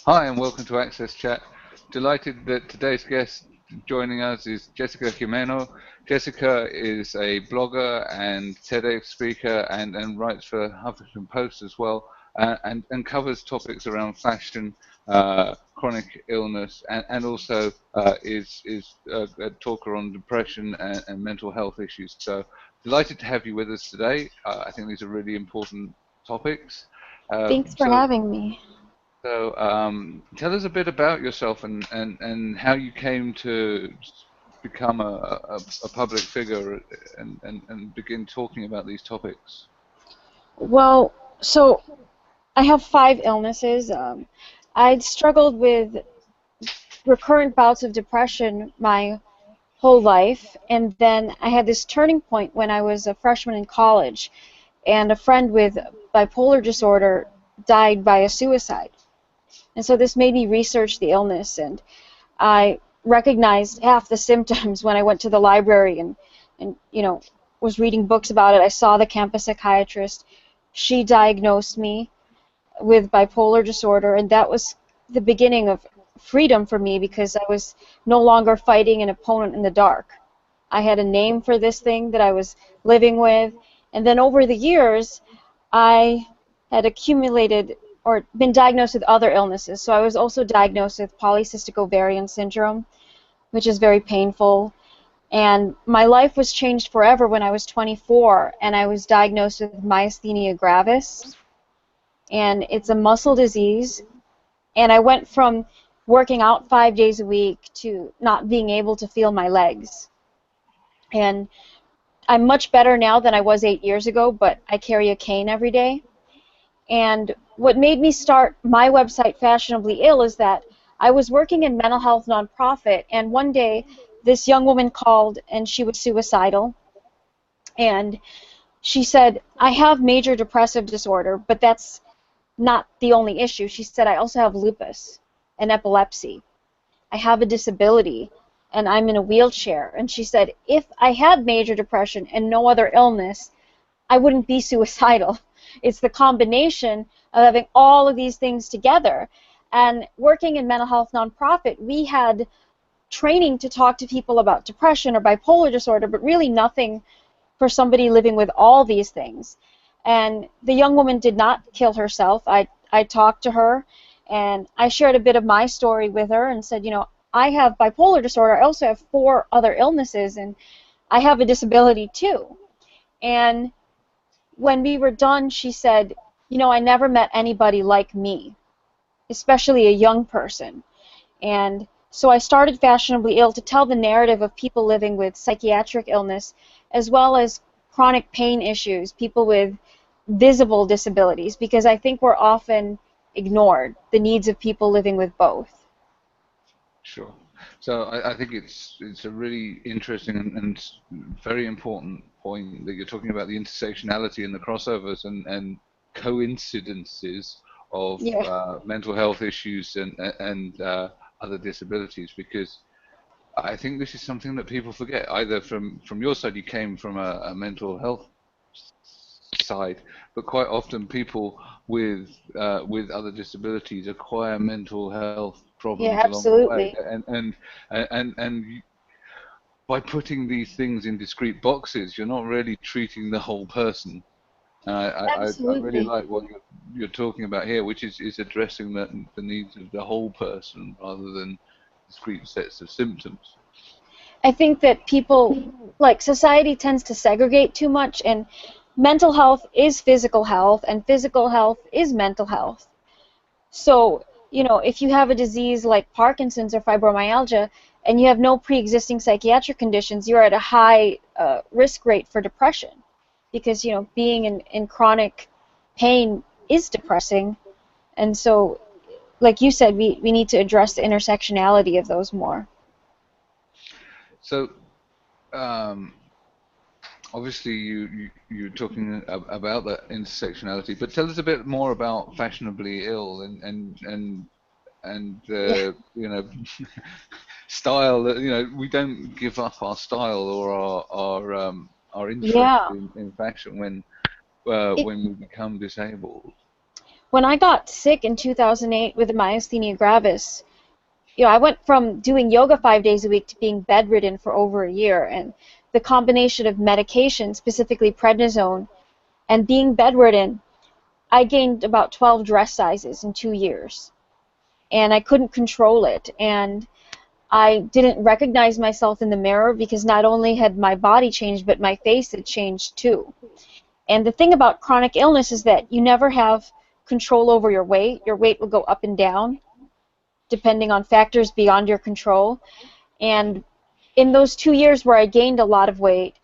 Hi, and welcome to Access Chat. Delighted that today's guest joining us is Jessica Jimeno. Jessica is a blogger and TEDx speaker and writes for Huffington Post as well, and covers topics around fashion, chronic illness, and also is a talker on depression and mental health issues. So delighted to have you with us today. I think these are really important topics. Uh, Thanks for so having me. tell us a bit about yourself and how you came to become a public figure and begin talking about these topics. Well, so I have five illnesses. I'd struggled with recurrent bouts of depression my whole life, and then I had this turning point when I was a freshman in college, and a friend with bipolar disorder died by a suicide. And so this made me research the illness, and I recognized half the symptoms when I went to the library and was reading books about it. I saw the campus psychiatrist. She diagnosed me with bipolar disorder, and that was the beginning of freedom for me because I was no longer fighting an opponent in the dark. I had a name for this thing that I was living with, and then over the years, I had accumulated or been diagnosed with other illnesses. So I was also diagnosed with polycystic ovarian syndrome, which is very painful. And my life was changed forever when I was 24 and I was diagnosed with myasthenia gravis. And it's a muscle disease. And I went from working out 5 days a week to not being able to feel my legs. And I'm much better now than I was 8 years ago, but I carry a cane every day. And what made me start my website, Fashionably Ill, is that I was working in mental health nonprofit, and one day this young woman called and she was suicidal. And she said, I have major depressive disorder, but that's not the only issue. She said, I also have lupus and epilepsy. I have a disability and I'm in a wheelchair. And she said, if I had major depression and no other illness, I wouldn't be suicidal. It's the combination of having all of these things together. And working in mental health nonprofit, we had training to talk to people about depression or bipolar disorder, but really nothing for somebody living with all these things. And the young woman did not kill herself. I talked to her and I shared a bit of my story with her and said, I have bipolar disorder. I also have four other illnesses and I have a disability too. And when we were done, she said, I never met anybody like me, especially a young person. And so I started Fashionably Ill to tell the narrative of people living with psychiatric illness as well as chronic pain issues, people with visible disabilities, because I think we're often ignored, the needs of people living with both. Sure. So I think it's a really interesting and very important point that you're talking about the intersectionality and the crossovers and coincidences of Yeah, mental health issues and other disabilities because I think this is something that people forget. Either from your side, you came from a mental health side, but quite often people with other disabilities acquire mental health yeah, problems along the way, absolutely. and by putting these things in discrete boxes, you're not really treating the whole person. I really Absolutely. like what you're talking about here, which is addressing the needs of the whole person rather than discrete sets of symptoms. I think that people, like society tends to segregate too much, and mental health is physical health, and physical health is mental health. So, if you have a disease like Parkinson's or fibromyalgia and you have no pre-existing psychiatric conditions, you're at a high risk rate for depression because, being in chronic pain is depressing. And so, like you said, we need to address the intersectionality of those more. So, um, obviously, you're talking about that intersectionality, but tell us a bit more about fashionably ill and Yeah. style. That we don't give up our style or our interest Yeah. in fashion It, when we become disabled. when I got sick in 2008 with myasthenia gravis, I went from doing yoga 5 days a week to being bedridden for over a year, and the combination of medication, specifically prednisone, and being bedridden, I gained about 12 dress sizes in 2 years, and I couldn't control it, and I didn't recognize myself in the mirror because not only had my body changed, but my face had changed too. And the thing about chronic illness is that you never have control over your weight. Your weight will go up and down depending on factors beyond your control. And in those 2 years where I gained a lot of weight,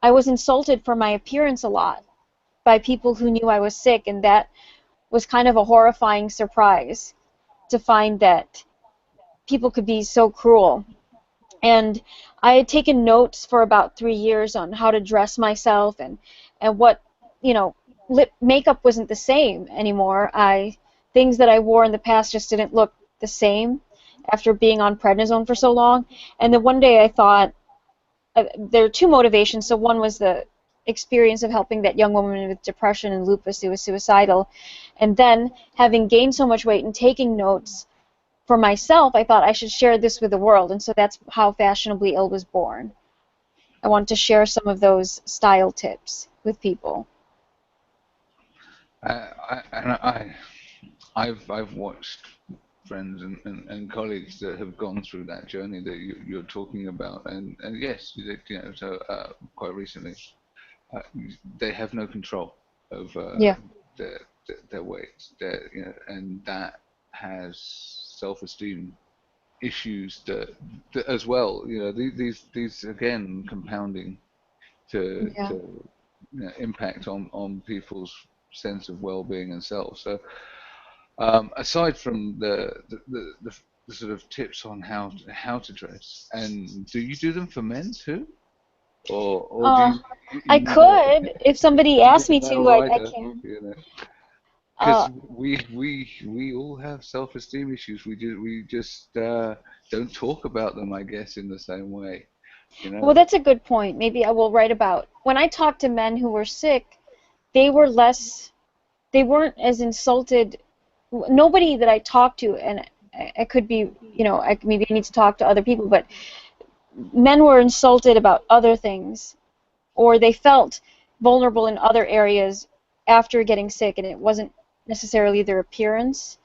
I was insulted for my appearance a lot by people who knew I was sick, and that was kind of a horrifying surprise to find that people could be so cruel. And I had taken notes for about 3 years on how to dress myself, and what, you know, lip makeup wasn't the same anymore. Things that I wore in the past just didn't look the same after being on prednisone for so long. And then one day I thought, there are two motivations. So one was the experience of helping that young woman with depression and lupus who was suicidal, and then having gained so much weight and taking notes for myself, I thought I should share this with the world, and so that's how Fashionably Ill was born. I want to share some of those style tips with people. I've watched friends and colleagues that have gone through that journey that you're talking about, and yes, so quite recently, uh, they have no control over Yeah. their weight, and that has self-esteem issues that as well. These again compounding Yeah. to impact on people's sense of well-being and self. So aside from the sort of tips on how to dress, and do you do them for men too, or do Uh, I you could, if somebody you're asked a me male to, I rider, can. Uh, because we all have self-esteem issues. We just don't talk about them, I guess, in the same way, you well, know. that's a good point. Maybe I will write about when I talked to men who were sick, they were less, they weren't as insulted. Nobody that I talked to, and I could be, maybe I need to talk to other people, but men were insulted about other things, or they felt vulnerable in other areas after getting sick, and it wasn't necessarily their appearance.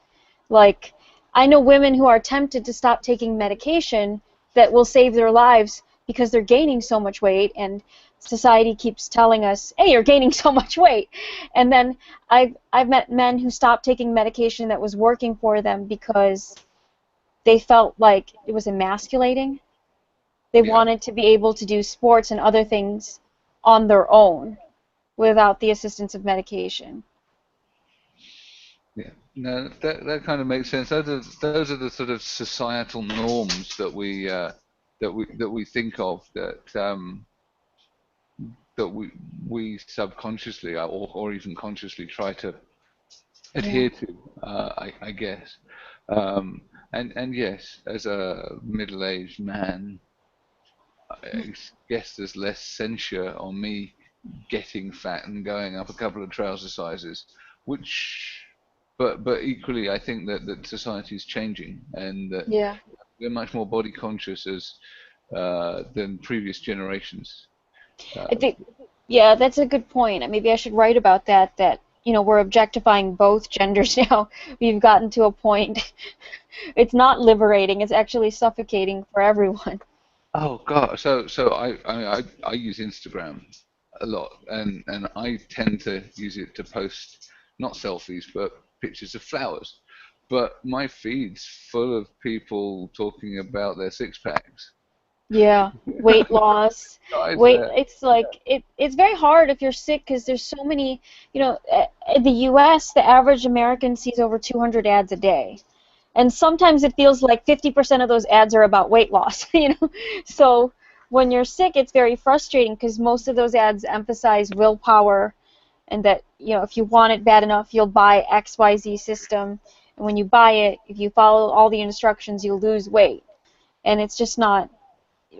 Like, I know women who are tempted to stop taking medication that will save their lives because they're gaining so much weight, and society keeps telling us, hey, you're gaining so much weight. And then I've met men who stopped taking medication that was working for them because they felt like it was emasculating. They Yeah, wanted to be able to do sports and other things on their own without the assistance of medication. yeah. No, that kind of makes sense. Those are the sort of societal norms that we think of that we subconsciously or even consciously try to Yeah. adhere to, I guess. Um, and yes, as a middle-aged man, I guess there's less censure on me getting fat and going up a couple of trouser sizes, which, but equally, I think that society is changing and that Yeah. we're much more body conscious as than previous generations. I Uh, think, yeah, that's a good point. Maybe I should write about that, we're objectifying both genders now. We've gotten to a point, it's not liberating, it's actually suffocating for everyone. oh God, so I use Instagram a lot, and I tend to use it to post not selfies but pictures of flowers. But my feed's full of people talking about their six packs. Yeah, weight loss. Guys, It's like it's very hard if you're sick because there's so many, in the US, the average American sees over 200 ads a day. And sometimes it feels like 50% of those ads are about weight loss, So when you're sick, it's very frustrating because most of those ads emphasize willpower and that, if you want it bad enough, you'll buy XYZ system. And when you buy it, if you follow all the instructions, you'll lose weight. And it's just not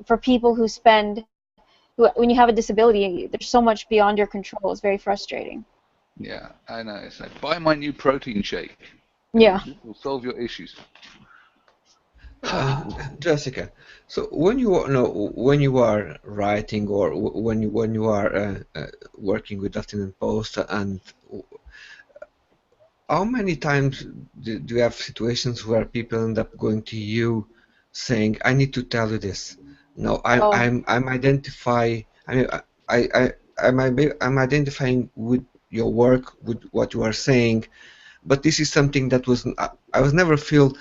for people when you have a disability, there's so much beyond your control. It's very frustrating. Yeah, I know. It's like buy my new protein shake. Yeah. This will solve your issues. Uh, Jessica, so when when you are writing or when you are working with Huffington Post, and how many times do you have situations where people end up going to you saying, "I need to tell you this"? No, Oh, I'm identify. I mean, I'm identifying with your work, with what you are saying, but this is something that I was never feel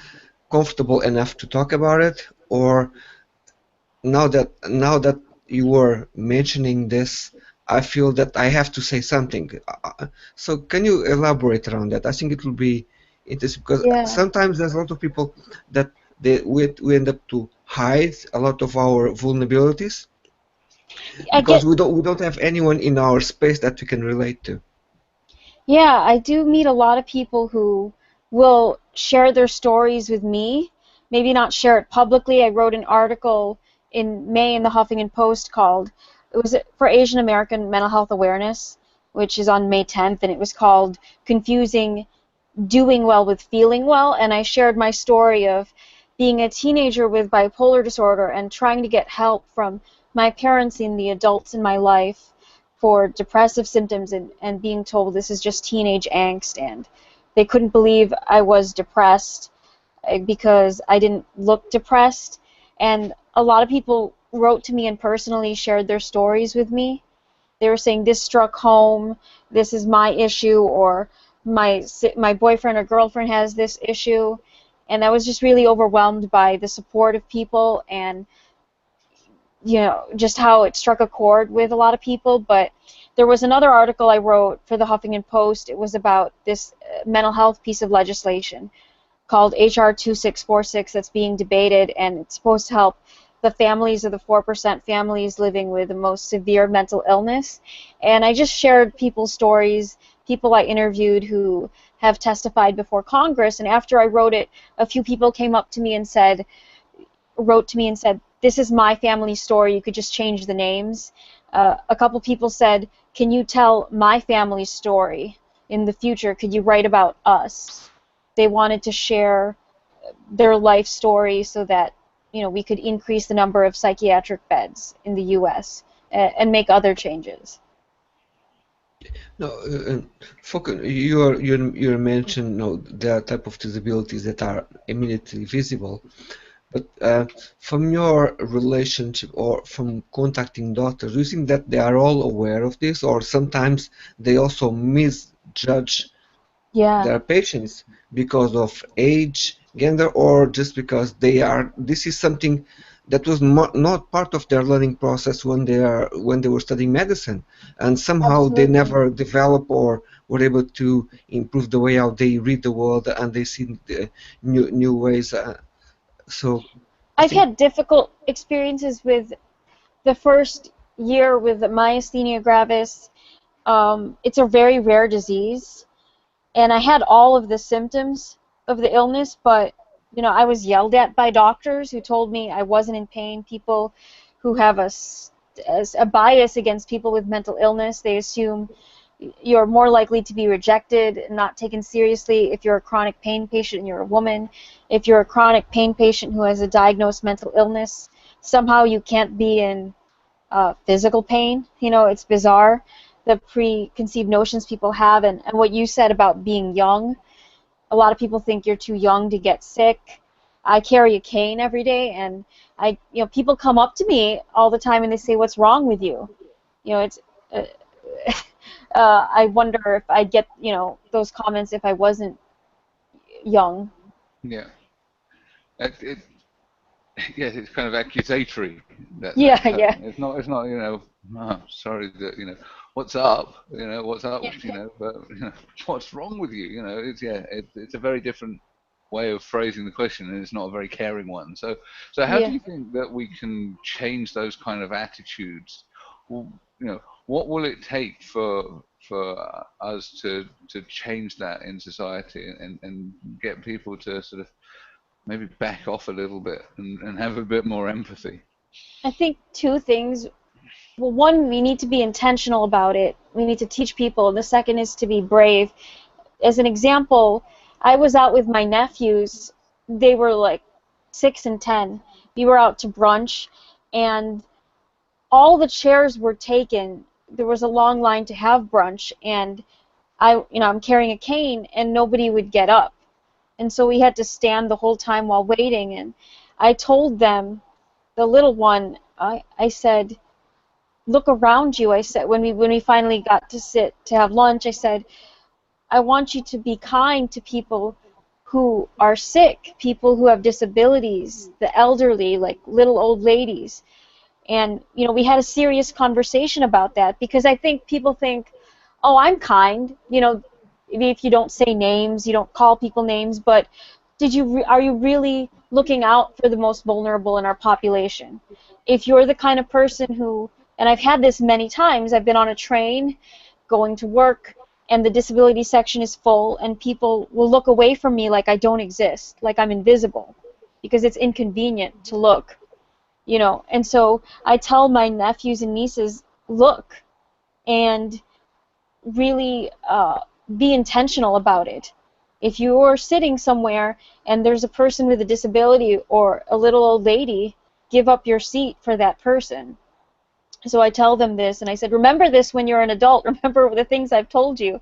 comfortable enough to talk about it, or now that you were mentioning this, I feel that I have to say something. So can you elaborate around that? I think it will be interesting because yeah. sometimes there's a lot of people that we end up to hide a lot of our vulnerabilities I because get, we don't have anyone in our space that we can relate to. yeah, I do meet a lot of people who will share their stories with me, maybe not share it publicly. I wrote an article in May in the Huffington Post called, it was for Asian American mental health awareness, which is on May 10th, and it was called Confusing Doing Well with Feeling Well. And I shared my story of being a teenager with bipolar disorder and trying to get help from my parents and the adults in my life for depressive symptoms, and being told this is just teenage angst, and they couldn't believe I was depressed because I didn't look depressed. And a lot of people wrote to me and personally shared their stories with me. They were saying this struck home, this is my issue, or my boyfriend or girlfriend has this issue. And I was just really overwhelmed by the support of people, and just how it struck a chord with a lot of people. But there was another article I wrote for the Huffington Post. It was about this mental health piece of legislation called HR 2646 that's being debated, and it's supposed to help the families of the 4% families living with the most severe mental illness. And I just shared people's stories, people I interviewed who have testified before Congress. And after I wrote it, a few people came up to me and wrote to me and said, "This is my family story. You could just change the names." A couple people said, "Can you tell my family story in the future? Could you write about us?" They wanted to share their life story so that we could increase the number of psychiatric beds in the U.S. And make other changes. No, Falcon, you mentioned no, there are type of disabilities that are immediately visible. But from your relationship or from contacting doctors, do you think that they are all aware of this, or sometimes they also misjudge Yeah, their patients because of age, gender, or just because this is something that was not part of their learning process when they were studying medicine, and somehow they absolutely. never develop or were able to improve the way how they read the world and they see the new ways. So I I've think had difficult experiences with the first year with myasthenia gravis. It's a very rare disease, and I had all of the symptoms of the illness, but I was yelled at by doctors who told me I wasn't in pain. People who have a bias against people with mental illness, they assume you're more likely to be rejected and not taken seriously if you're a chronic pain patient and you're a woman. If you're a chronic pain patient who has a diagnosed mental illness, somehow you can't be in physical pain. It's bizarre, the preconceived notions people have. And what you said about being young, a lot of people think you're too young to get sick. I carry a cane every day, and people come up to me all the time and they say, "What's wrong with you?" It's uh, I wonder if I'd get those comments if I wasn't young. Yeah. It, yes, it's kind of accusatory that Yeah, tone. yeah, It's not oh, sorry that what's up, what's up, but what's wrong with you, it's a very different way of phrasing the question, and it's not a very caring one. So how do yeah. you think that we can change those kind of attitudes? Well, what will it take for us to change that in society and get people to sort of maybe back off a little bit and have a bit more empathy. I think two things. Well, one, we need to be intentional about it. We need to teach people. And the second is to be brave. As an example, I was out with my nephews. They were like 6 and 10. We were out to brunch, and all the chairs were taken. There was a long line to have brunch, and I'm carrying a cane, and nobody would get up. And so we had to stand the whole time while waiting. And I told them, the little one, I said, look around you. I said, when we finally got to sit to have lunch, I said, I want you to be kind to people who are sick, people who have disabilities, the elderly, like little old ladies. And we had a serious conversation about that, because I think people think, oh, I'm kind, if you don't say names, you don't call people names, but are you really looking out for the most vulnerable in our population? If you're the kind of person who, and I've had this many times, I've been on a train going to work, and the disability section is full, and people will look away from me like I don't exist, like I'm invisible, because it's inconvenient to look. And so I tell my nephews and nieces, look, and really be intentional about it. If you're sitting somewhere and there's a person with a disability or a little old lady, give up your seat for that person. So I tell them this, and I said, remember this when you're an adult. Remember the things I've told you.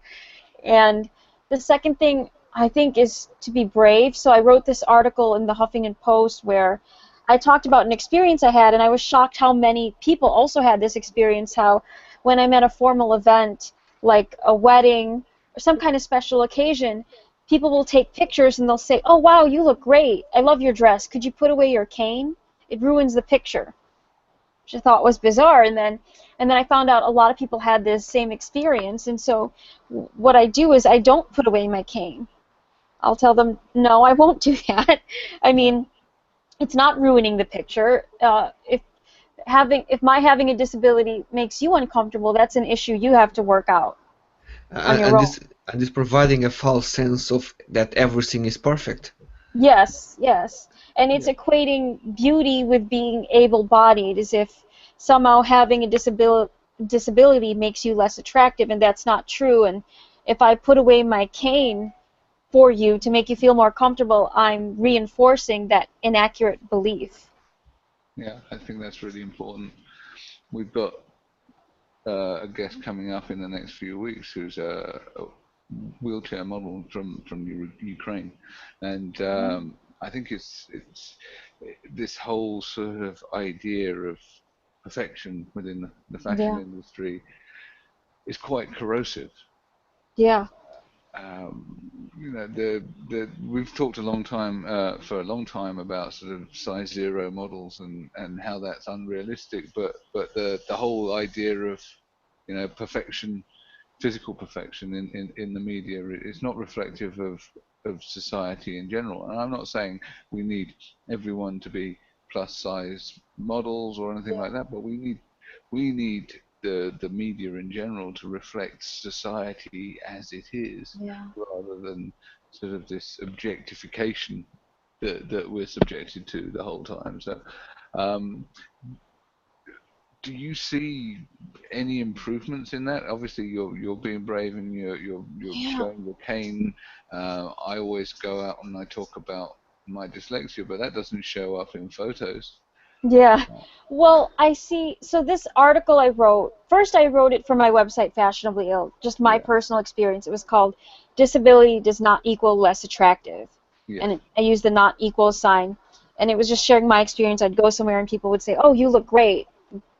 And the second thing, I think, is to be brave. So I wrote this article in the Huffington Post where I talked about an experience I had, and I was shocked how many people also had this experience, how when I'm at a formal event, like a wedding or some kind of special occasion, people will take pictures and they'll say, oh, wow, you look great. I love your dress. Could you put away your cane? It ruins the picture, which I thought was bizarre. And then I found out a lot of people had this same experience. And so what I do is I don't put away my cane. I'll tell them, no, I won't do that. I mean, it's not ruining the picture. If my having a disability makes you uncomfortable, that's an issue you have to work out on your And own. this providing a false sense of that everything is perfect. Yes, yes. And it's equating beauty with being able-bodied, as if somehow having a disability makes you less attractive, and that's not true. And if I put away my cane for you to make you feel more comfortable, I'm reinforcing that inaccurate belief. Yeah, I think that's really important. We've got a guest coming up in the next few weeks who's a wheelchair model from Ukraine, and I think it's this whole sort of idea of perfection within the fashion Yeah, industry is quite corrosive. yeah, We've talked for a long time about sort of size zero models and how that's unrealistic, but the whole idea of perfection, physical perfection in the media is not reflective of society in general. And I'm not saying we need everyone to be plus size models or anything like that, but we need the media in general to reflect society as it is, yeah. rather than sort of this objectification that we're subjected to the whole time. So, um, do you see any improvements in that? Obviously, you're being brave and you're Yeah. showing your cane. I always go out and I talk about my dyslexia, but that doesn't show up in photos. Yeah. Well, I see. So this article I wrote, first I wrote it for my website, Fashionably Ill, just my Yeah. personal experience. It was called Disability Does Not Equal Less Attractive. Yes. And I used the not equal sign. And it was just sharing my experience. I'd go somewhere and people would say, oh, you look great,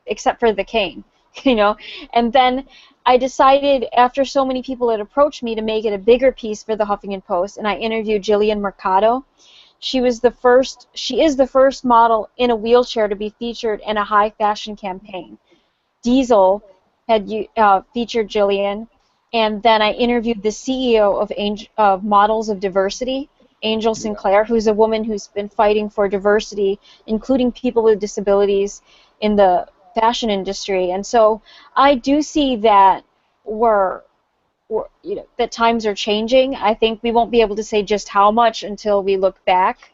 except for the cane, you know? And then I decided, after so many people had approached me, to make it a bigger piece for the Huffington Post. And I interviewed Jillian Mercado. She is the first model in a wheelchair to be featured in a high fashion campaign. Diesel had featured Jillian, and then I interviewed the CEO of Models of Diversity, Angel Yeah. Sinclair, who's a woman who's been fighting for diversity, including people with disabilities, in the fashion industry. And so I do see that that times are changing. I think we won't be able to say just how much until we look back.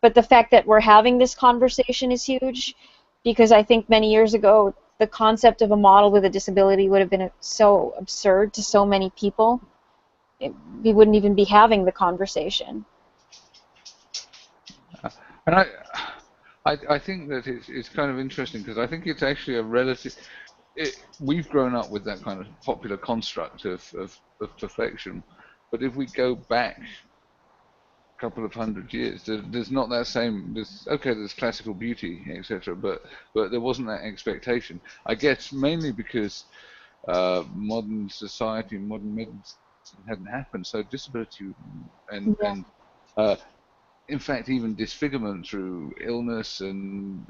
But the fact that we're having this conversation is huge, because I think many years ago the concept of a model with a disability would have been so absurd to so many people, we wouldn't even be having the conversation. And I think that it's kind of interesting because I think it's actually a relative. We've grown up with that kind of popular construct of perfection, but if we go back a couple of hundred years, there's not that same. There's classical beauty, etc., but there wasn't that expectation. I guess mainly because modern society, modern medicine hadn't happened, so disability and Yeah. uh, in fact, even disfigurement through illness and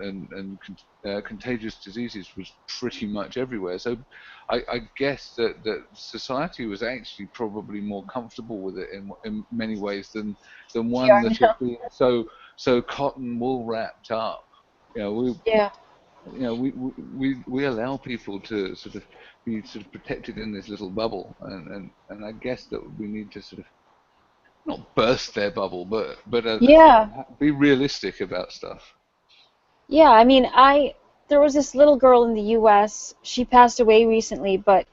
contagious diseases was pretty much everywhere. So I guess that society was actually probably more comfortable with it in many ways than one Yeah, that I had know. been so cotton wool wrapped up. You know, Yeah. we allow people to sort of be sort of protected in this little bubble, and I guess that we need to sort of not burst their bubble, but Yeah. be realistic about stuff. Yeah, I mean, there was this little girl in the U.S. She passed away recently, but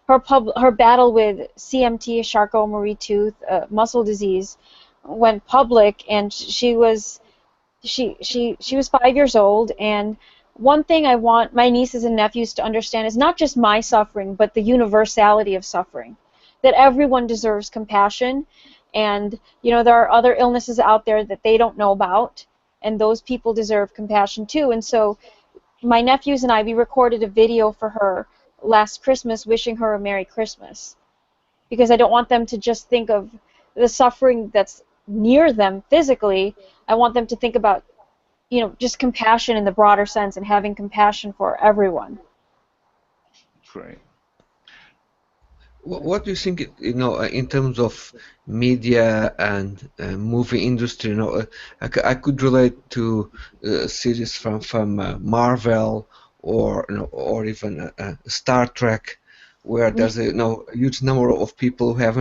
her battle with CMT, Charcot-Marie-Tooth, muscle disease, went public, and she was 5 years old. And one thing I want my nieces and nephews to understand is not just my suffering, but the universality of suffering, that everyone deserves compassion. And there are other illnesses out there that they don't know about, and those people deserve compassion too. And so my nephews and we recorded a video for her last Christmas wishing her a Merry Christmas, because I don't want them to just think of the suffering that's near them physically. I want them to think about, just compassion in the broader sense and having compassion for everyone. Great. What do you think, in terms of media and movie industry? I could relate to series from Marvel or or even Star Trek, where there's a a huge number of people who have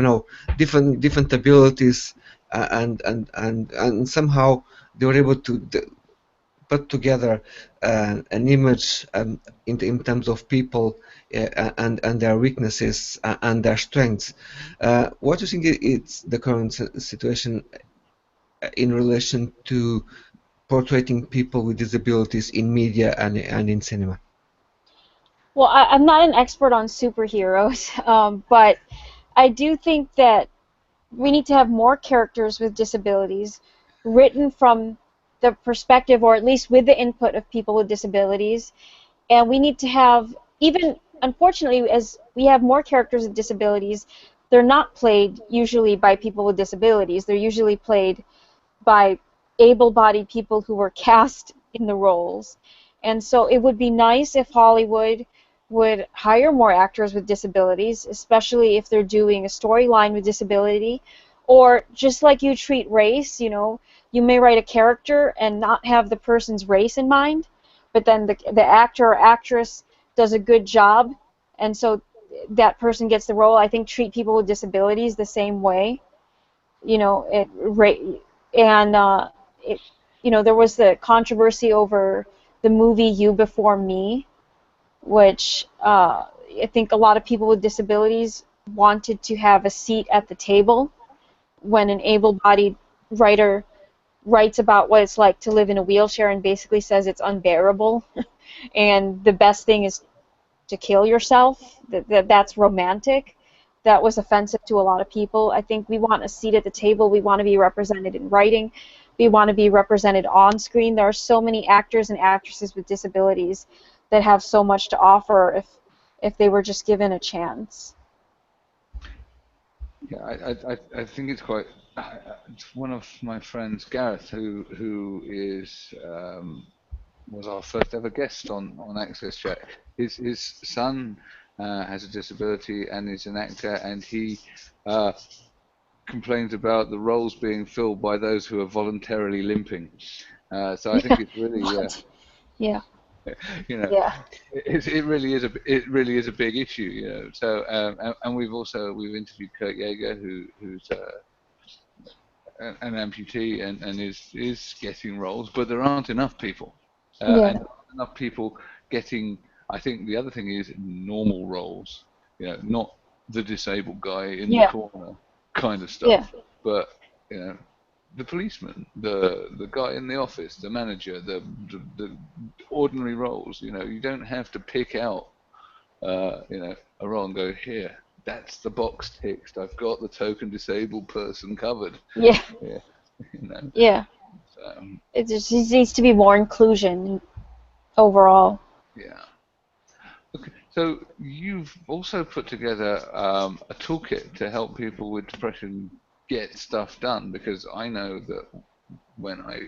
different abilities, and somehow they were able to put together an image in terms of people and their weaknesses and their strengths. What do you think it's the current situation in relation to portraying people with disabilities in media and in cinema? Well, I'm not an expert on superheroes, but I do think that we need to have more characters with disabilities written from the perspective, or at least with the input of people with disabilities. And we need to have, even unfortunately, as we have more characters with disabilities, they're not played usually by people with disabilities. They're usually played by able-bodied people who were cast in the roles. And so it would be nice if Hollywood would hire more actors with disabilities, especially if they're doing a storyline with disability. Or just like you treat race, you may write a character and not have the person's race in mind, but then the actor or actress does a good job, and so that person gets the role. I think treat people with disabilities the same way. You know, it and it, there was the controversy over the movie You Before Me, which I think a lot of people with disabilities wanted to have a seat at the table when an able-bodied writer writes about what it's like to live in a wheelchair and basically says it's unbearable and the best thing is to kill yourself. That's romantic. That was offensive to a lot of people. I think we want a seat at the table. We want to be represented in writing. We want to be represented on screen. There are so many actors and actresses with disabilities that have so much to offer if they were just given a chance. Yeah, I think it's quite. It's one of my friends, Gareth, who is was our first ever guest on Access Chat. His son has a disability and is an actor, and he uh, complains about the roles being filled by those who are voluntarily limping. So I think Yeah. it's really, What? Yeah. you know, Yeah. it really is a big issue, So and we've interviewed Kurt Yeager, who's an amputee and is getting roles, but there aren't enough people, and Yeah. there aren't enough people getting I think the other thing is normal roles, not the disabled guy in the Yeah, corner kind of yeah, stuff, but you know, the policeman, the guy in the office, the manager, the ordinary roles. You don't have to pick out, a role and go here. That's the box ticked. I've got the token disabled person covered. yeah, Yeah, you know. yeah. So, It just needs to be more inclusion overall. yeah. Okay. So you've also put together a toolkit to help people with depression get stuff done, because I know that when I,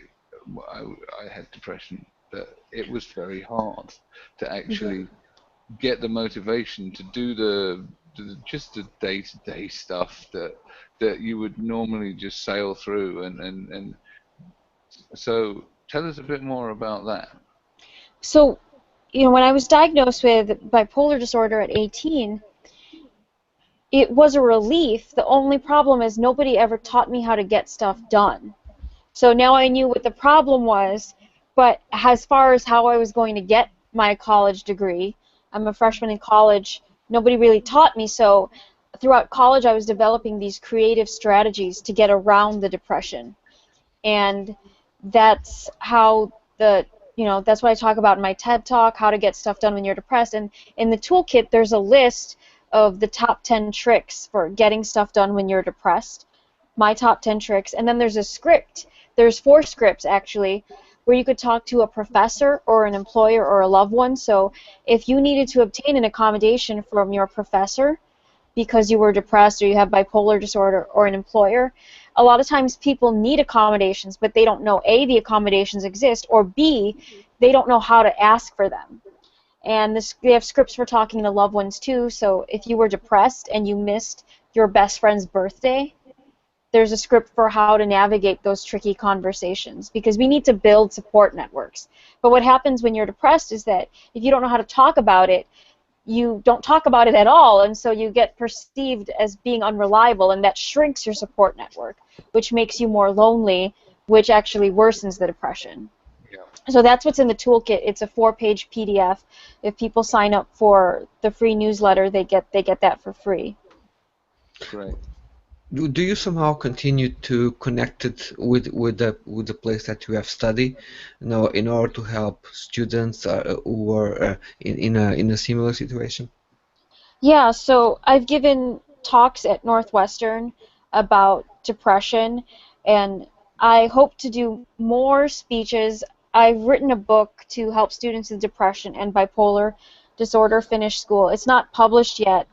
I had depression, that it was very hard to Mhm. actually get the motivation to do just the day-to-day stuff that you would normally just sail through, and so tell us a bit more about that. So, when I was diagnosed with bipolar disorder at 18, it was a relief. The only problem is nobody ever taught me how to get stuff done. So now I knew what the problem was, but as far as how I was going to get my college degree, I'm a freshman in college, nobody really taught me. So throughout college, I was developing these creative strategies to get around the depression. And that's how that's what I talk about in my TED Talk, how to get stuff done when you're depressed. And in the toolkit, there's a list of the top 10 tricks for getting stuff done when you're depressed, my top 10 tricks. And then there's a script. There's 4 scripts, actually, where you could talk to a professor or an employer or a loved one. So if you needed to obtain an accommodation from your professor because you were depressed or you have bipolar disorder, or an employer, a lot of times people need accommodations, but they don't know, A, the accommodations exist, or B, they don't know how to ask for them. And they have scripts for talking to loved ones too. So if you were depressed and you missed your best friend's birthday, there's a script for how to navigate those tricky conversations, because we need to build support networks. But what happens when you're depressed is that if you don't know how to talk about it, you don't talk about it at all, and so you get perceived as being unreliable, and that shrinks your support network, which makes you more lonely, which actually worsens the depression. Yeah, So that's what's in the toolkit. It's a 4-page PDF. If people sign up for the free newsletter, they get that for free. great. Do you somehow continue to connect it with the place that you have studied, in order to help students who are in a similar situation? Yeah, so I've given talks at Northwestern about depression, and I hope to do more speeches. I've written a book to help students with depression and bipolar disorder finish school. It's not published yet.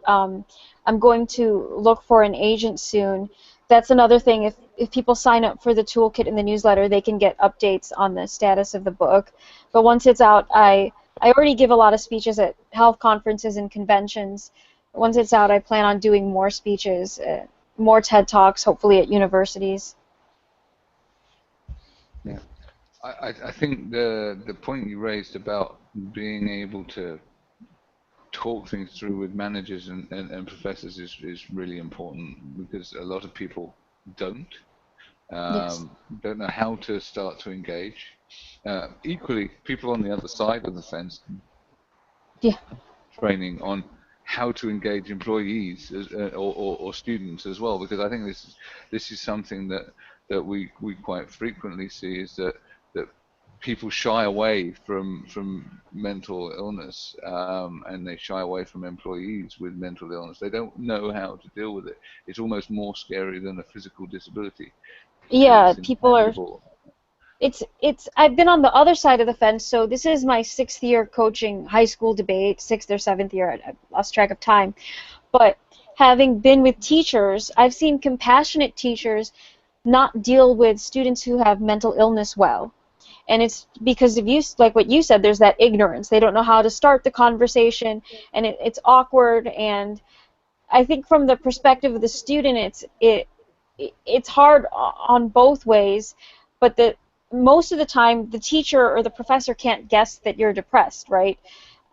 I'm going to look for an agent soon. That's another thing. If people sign up for the toolkit in the newsletter, they can get updates on the status of the book. But once it's out, I already give a lot of speeches at health conferences and conventions. Once it's out, I plan on doing more speeches, more TED Talks, hopefully at universities. Yeah. I think the point you raised about being able to talk things through with managers and professors is really important, because a lot of people don't Yes. don't know how to start to engage. Equally, people on the other side of the fence, Yeah. training on how to engage employees or students as well, because I think this is something that we quite frequently see, is that people shy away from mental illness, and they shy away from employees with mental illness. They don't know how to deal with it. It's almost more scary than a physical disability, because Yeah, it's people are. intangible. It's. I've been on the other side of the fence. So this is my 6th year coaching high school debate, 6th or 7th year. I lost track of time. But having been with teachers, I've seen compassionate teachers not deal with students who have mental illness well. And it's because of you, like what you said, there's that ignorance. They don't know how to start the conversation, and it's awkward. And I think from the perspective of the student, it's hard on both ways, but most of the time the teacher or the professor can't guess that you're depressed, right?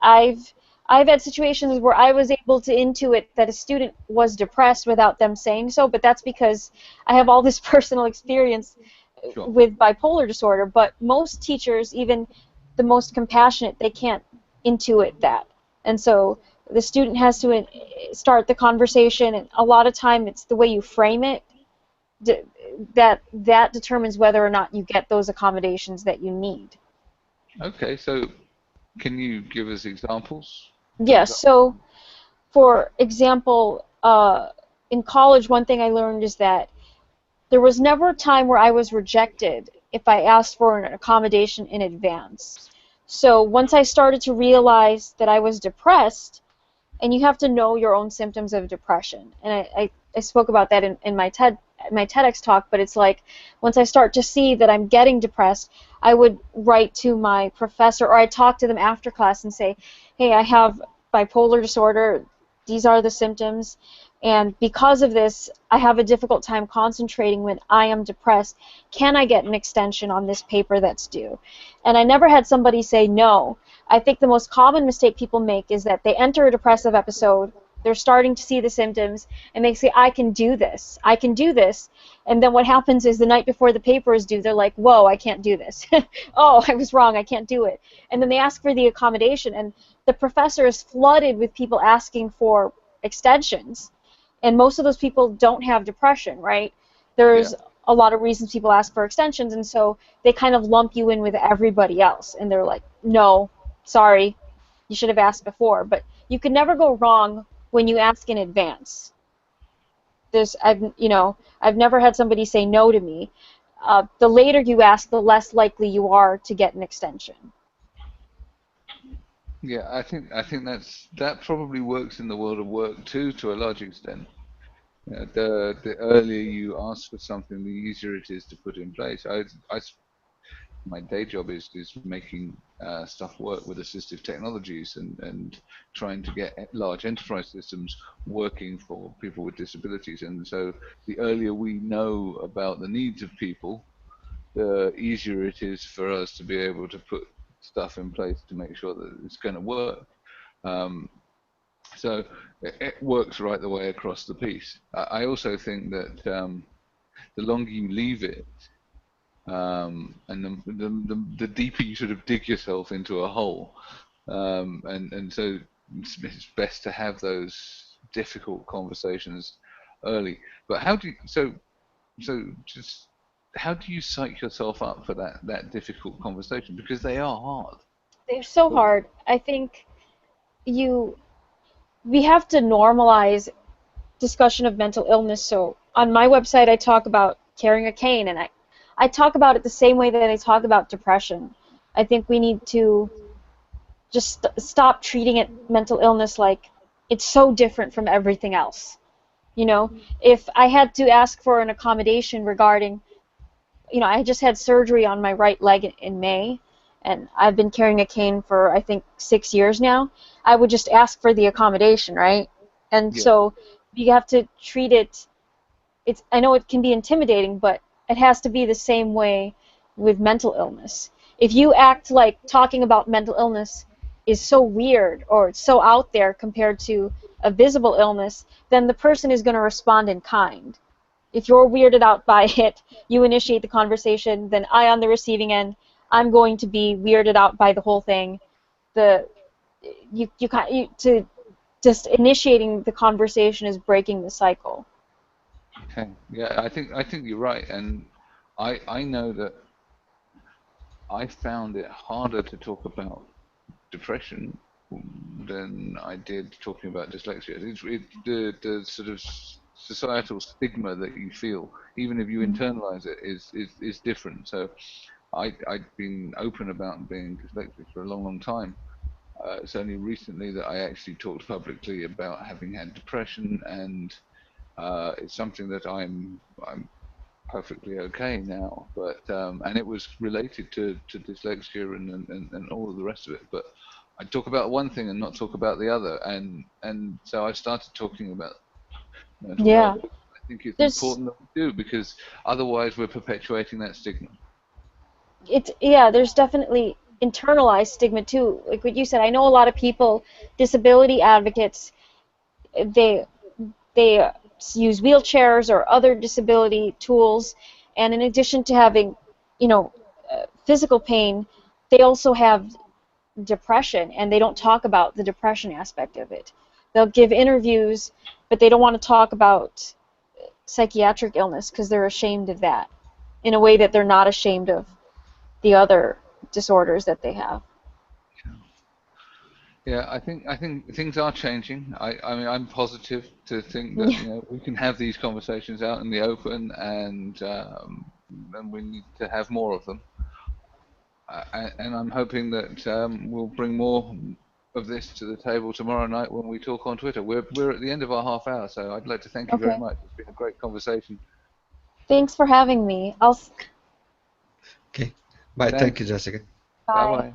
I've I've had situations where I was able to intuit that a student was depressed without them saying so, but that's because I have all this personal experience Sure. with bipolar disorder. But most teachers, even the most compassionate, they can't intuit that. And so the student has to start the conversation, and a lot of time it's the way you frame it that determines whether or not you get those accommodations that you need. Okay, so can you give us examples? Yes, so for example, in college, one thing I learned is that there was never a time where I was rejected if I asked for an accommodation in advance. So once I started to realize that I was depressed, and you have to know your own symptoms of depression. And I spoke about that in my TEDx talk, but it's like once I start to see that I'm getting depressed, I would write to my professor, or I talk to them after class and say, hey, I have bipolar disorder, these are the symptoms, and because of this, I have a difficult time concentrating when I am depressed. Can I get an extension on this paper that's due? And I never had somebody say no. I think the most common mistake people make is that they enter a depressive episode, they're starting to see the symptoms, and they say, I can do this, and then what happens is the night before the paper is due, they're like, whoa, I can't do this. Oh, I was wrong, I can't do it. And then they ask for the accommodation, and the professor is flooded with people asking for extensions, and most of those people don't have depression, right? There's a lot of reasons people ask for extensions, and so they kind of lump you in with everybody else, and they're like, no, sorry, you should have asked before. But you can never go wrong when you ask in advance. I've never had somebody say no to me. The later you ask, the less likely you are to get an extension. Yeah, I think that probably works in the world of work too, to a large extent. The earlier you ask for something, the easier it is to put in place. My day job is making stuff work with assistive technologies and trying to get large enterprise systems working for people with disabilities. And so the earlier we know about the needs of people, the easier it is for us to be able to put stuff in place to make sure that it's going to work. Um, so it works right the way across the piece. I also think that the longer you leave it, and the deeper you sort of dig yourself into a hole, and so it's best to have those difficult conversations early. But just how do you psych yourself up for that difficult conversation, because they are hard? They're so hard. I think we have to normalize discussion of mental illness. So on my website, I talk about carrying a cane, and I talk about it the same way that I talk about depression. I think we need to just stop treating it mental illness like it's so different from everything else. If I had to ask for an accommodation regarding, I just had surgery on my right leg in May, and I've been carrying a cane for, I think, 6 years now, I would just ask for the accommodation, right? And so you have to treat it, I know it can be intimidating, but it has to be the same way with mental illness. If you act like talking about mental illness is so weird or it's so out there compared to a visible illness, then the person is going to respond in kind. If you're weirded out by it, you initiate the conversation, then I, on the receiving end, I'm going to be weirded out by the whole thing. Just initiating the conversation is breaking the cycle. Okay. Yeah, I think you're right, and I know that I found it harder to talk about depression than I did talking about dyslexia. The sort of societal stigma that you feel, even if you internalize it, is different. So I've been open about being dyslexic for a long, long time. It's only recently that I actually talked publicly about having had depression, and it's something that I'm perfectly okay now. But and it was related to dyslexia and all of the rest of it. But I talk about one thing and not talk about the other, and so I started talking about mental Yeah. health. I think it's important that we do, because otherwise we're perpetuating that stigma. There's definitely internalized stigma too. Like what you said, I know a lot of people, disability advocates, they use wheelchairs or other disability tools, and in addition to having, physical pain, they also have depression, and they don't talk about the depression aspect of it. They'll give interviews, but they don't want to talk about psychiatric illness because they're ashamed of that in a way that they're not ashamed of the other disorders that they have. Yeah, I think things are changing. I mean, I'm positive to think that Yeah. we can have these conversations out in the open, and we need to have more of them. And I'm hoping that we'll bring more of this to the table tomorrow night when we talk on Twitter. We're at the end of our half hour, so I'd like to thank you very Okay. much. It's been a great conversation. Thanks for having me. Okay. Bye. Thank Thanks. you, Jessica. Bye Bye. bye.